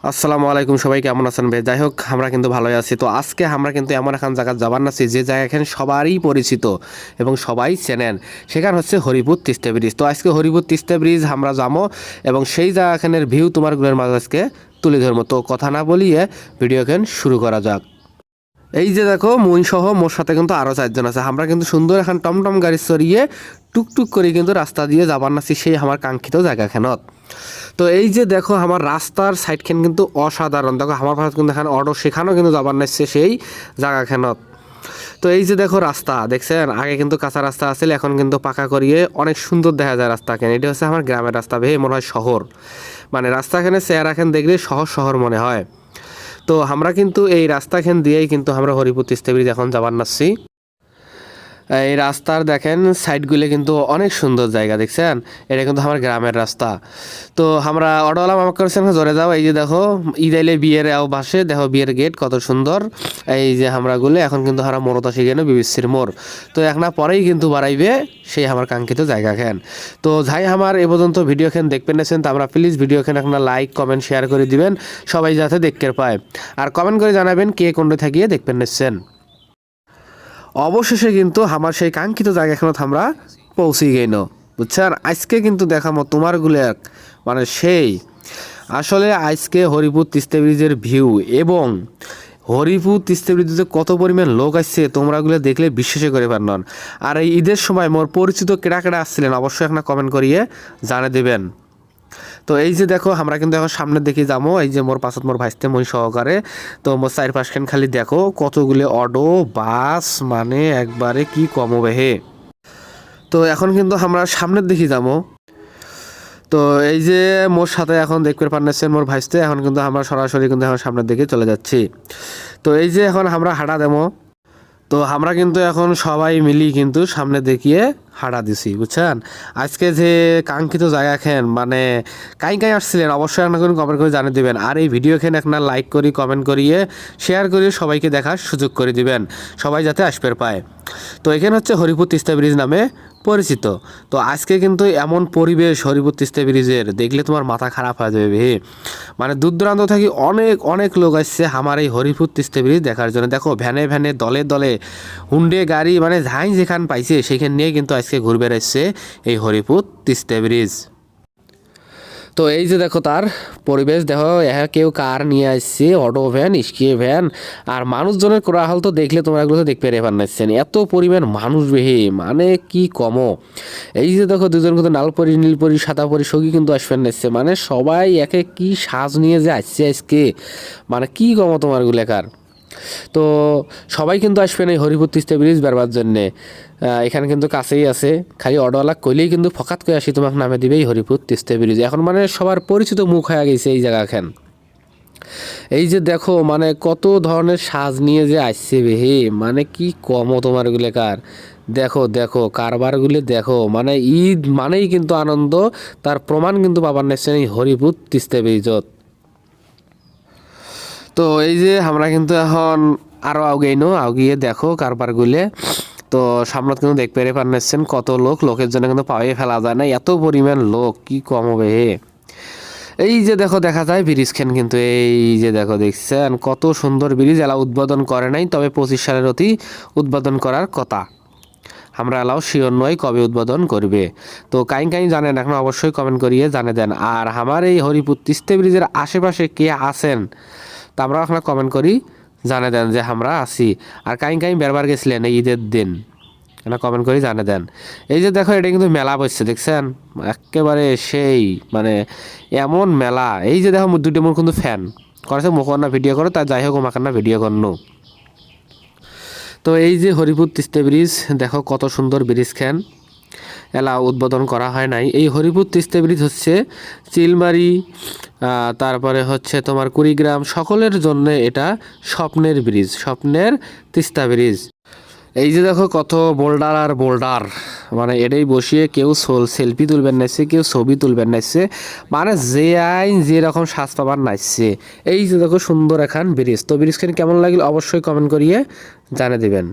আসসালামু আলাইকুম, সবাই কেমন আছেন ভাই? যাই হোক, আমরা কিন্তু ভালোই আছি। তো আজকে আমরা কিন্তু এমন এখন জায়গা যাবার নাছি যে জায়গা এখানে সবারই পরিচিত এবং সবাই চেনেন। সেখানে হচ্ছে হরিপুর তিস্তা ব্রিজ। তো আজকে হরিপুর তিস্তা ব্রিজ আমরা যাবো এবং সেই জায়গাখানের ভিউ তোমার গুলোর মাঝে আজকে তুলে ধরবো। তো কথা না বলিয়ে ভিডিও এখান শুরু করা যাক। এই যে দেখো, মুই সহ মোর সাথে কিন্তু আরও 4জন আছে। আমরা কিন্তু সুন্দর এখন টমটম গাড়ি চড়িয়ে টুকটুক করে কিন্তু রাস্তা দিয়ে যাবার নাছি সেই আমার কাঙ্ক্ষিত জায়গাখানত। তো এই যে দেখো, আমার রাস্তার সাইডখান কিন্তু অসাধারণ। দেখো আমার পাশে কিন্তু এখানে অটো, সেখানেও কিন্তু যাবার নাচছে সেই জায়গাখানত। তো এই যে দেখো রাস্তা দেখছেন, আগে কিন্তু কাঁচা রাস্তা আছিল, এখন কিন্তু পাকা করিয়ে অনেক সুন্দর দেখা যায় রাস্তাখান। এটা হচ্ছে আমার গ্রামের রাস্তা, ভেবে মনে হয় শহর। মানে রাস্তাখানে চেহারাখান দেখলে শহর শহর মনে হয়। তো আমরা কিন্তু এই রাস্তাখান দিয়েই কিন্তু আমরা হরিপুর তিস্তা ব্রিজ এখন যাবার নাচছি। এই রাস্তার দেখেন সাইডগুলো কিন্তু অনেক সুন্দর জায়গা, দেখছেন? এটা কিন্তু আমার গ্রামের রাস্তা। তো আমরা অটোওয়ালা মামা করছেন জোরে যাও। এই যে দেখো, ইদাইলে বিয়ের বাসে দেখো বিয়ের গেট কত সুন্দর। এই যে আমরা গুলো এখন কিন্তু আমরা মোড়ত আসি গেল বিবিসির মোড়। তো একনা পরেই কিন্তু বাড়াইবে সেই আমার কাঙ্ক্ষিত জায়গা খান। তো যাই আমার এ পর্যন্ত ভিডিও খান দেখবেন নেছেন, তো আমরা প্লিজ ভিডিও খান আপনার লাইক কমেন্ট শেয়ার করে দিবেন, সবাই যাতে দেখতে পায়। আর কমেন্ট করে জানাবেন কে কোনটা থাকিয়ে দেখবেন নেছেন। অবশেষে কিন্তু আমার সেই কাঙ্ক্ষিত জায়গাখানে আমরা পৌঁছে গেল, বুঝছেন? আজকে কিন্তু দেখামো তোমার গুলো মানে সেই আসলে আজকে হরিপুর তিস্তা ব্রিজের ভিউ এবং হরিপুর তিস্তা ব্রিজে কত পরিমাণ লোক আসছে তোমরা গুলো দেখলে বিশ্বাসই করে পারন। আর এই ঈদের সময় মোর পরিচিত কেডা কেডা আসছিলেন অবশ্যই একটা কমেন্ট করিয়ে জানিয়ে দেবেন। তো এই যে দেখো, আমরা কিন্তু এখন সামনের দিকে যাবো। এই যে মোর পাশত মোর ভাইস্তে মই সহকারে। তো মোর চারপাশখান খালি দেখো কতগুলো অটো বাস, মানে একবারে কি কমবে হে। তো এখন কিন্তু আমরা সামনের দিকে যাবো। তো এই যে মোর সাথে এখন দেখতে পারছেন মোর ভাইস্তে, এখন কিন্তু আমরা সরাসরি কিন্তু এখন সামনের দিকে চলে যাচ্ছি। তো এই যে এখন আমরা হাঁটা দেবো। তো আমরা কিন্তু এখন সবাই মিলি কিন্তু সামনে দেখিয়ে হাঁটা দিছি, বুঝছেন? আজকে যে কাঙ্ক্ষিত জায়গা খেন মানে কাই কাই আসছিলেন অবশ্যই আপনার কোনো কমেন্ট করে জানিয়ে দিবেন। আর এই ভিডিও খেন আপনার লাইক করি কমেন্ট করিয়ে শেয়ার করিয়ে সবাইকে দেখার সুযোগ করে দিবেন, সবাই যাতে আসবে পায়। তো এখানে হচ্ছে হরিপুর তিস্তা ব্রিজ নামে পরিচিত। তো আজকে কিন্তু এমন পরিবেশ হরিপুর তিস্তা ব্রিজের দেখলে তোমার মাথা খারাপ হয়ে যাবে হে। মানে দূর দূরান্ত থেকে অনেক অনেক লোক আসছে আমার এই হরিপুর তিস্তা ব্রিজ দেখার জন্য। দেখো ভ্যানে ভ্যানে দলে দলে হুন্ডে গাড়ি, মানে যাই যেখান পাইছে সেখান নিয়ে কিন্তু আজকে ঘুরে বেড়াচ্ছে এই হরিপুর তিস্তা ব্রিজ। তো এই যে দেখো তার পরিবেশ দেখো, কেউ কার নিয়ে আসছে, অটো ভ্যান, স্কিয়ে ভ্যান, আর মানুষজনের কোলাহল তো দেখলে তোমরা এগুলো তো দেখতে পারে নাচছেন, এত পরিমাণ মানুষ বেহে মানে কি কমো। এই যে দেখো দুজন কিন্তু লালপরি নীলপরি সাদাপরি সগি কিন্তু আসবেন নাচছে, মানে সবাই একে কি সাজ নিয়ে যে আসছে আজকে, মানে কি কমো তোমার গুলেকার। তো সবাই কিন্তু আসবেন এই হরিপুর তিস্তা ব্রিজ বেরবার জন্যে। এখানে কিন্তু কাছেই আছে, খালি অটোওয়ালা কইলেই কিন্তু ফকাত করে আসি তোমাকে নামে দিবে এই হরিপুর তিস্তা ব্রিজ। এখন মানে সবার পরিচিত মুখ হয়ে গেছে এই জায়গাখান। এই যে দেখো মানে কত ধরনের সাজ নিয়ে যে আসছে বেহে, মানে কি কমও তোমার গুলেকার। দেখো দেখো কারবারগুলি দেখো, মানে ঈদ মানেই কিন্তু আনন্দ, তার প্রমাণ কিন্তু পাবার নেছেন এই হরিপুর তিস্তা ব্রিজত। তো এই যে আমরা কিন্তু এখন আরও আগিয়ে দেখো কারবারগুলো। তো সামনে কিন্তু দেখতে পারছেন কত লোক, লোকের জন্য কিন্তু পাওয়াই ফেলা যায় না, এত পরিমাণ লোক কি কম হবে হে। এই যে দেখো দেখা যায় ব্রিজ খান কিন্তু এই যে দেখো দেখছেন কত সুন্দর ব্রিজ, এলা উদ্বোধন করে নাই, তবে 25 সালের অতি উদ্বোধন করার কথা। আমরা এলাও শিওর নয় কবে উদ্বোধন করবে। তো কাই কাই জানেন এখন অবশ্যই কমেন্ট করিয়ে জানিয়ে দেন। আর আমার এই হরিপুর তিস্তা ব্রিজের আশেপাশে কে আছেন তা আমরা এখন কমেন্ট করি জানিয়ে দেন যে আমরা আছি। আর কাই কাই বেরবার গেছিলেন এই ঈদের দিন এটা কমেন্ট করে জানিয়ে দেন। এই যে দেখো এটা কিন্তু মেলা বসছে, দেখছেন? একেবারে সেই মানে এমন মেলা। এই যে দেখো দুটো মোর কিন্তু ফ্যান করেছে মুখ না ভিডিও করো, তার যাই হোক মাখান না ভিডিও করনো। তো এই যে হরিপুর তিস্তা ব্রিজ দেখো কত সুন্দর ব্রিজ খান, এলা উদ্বোধন করা হয় নাই। এই হরিপুর তিস্তা ব্রিজ হচ্ছে চিলমারি, তারপরে হচ্ছে তোমার কুড়িগ্রাম, সকলের জন্য এটা স্বপ্নের ব্রিজ, স্বপ্নের তিস্তা ব্রিজ। এই যে দেখো কত বোল্ডার আর বোল্ডার, মানে এটাই বসিয়ে কেউ সেলফি তুলবেন নাইছে, কেউ ছবি তুলবেন নাইছে, মানে যে আইন যে রকম সাজ পাবার নাইছে। এই যে দেখো সুন্দর এখন ব্রিজ। তো ব্রিজখান কেমন লাগলো অবশ্যই কমেন্ট করিয়ে জানিয়ে দেবেন।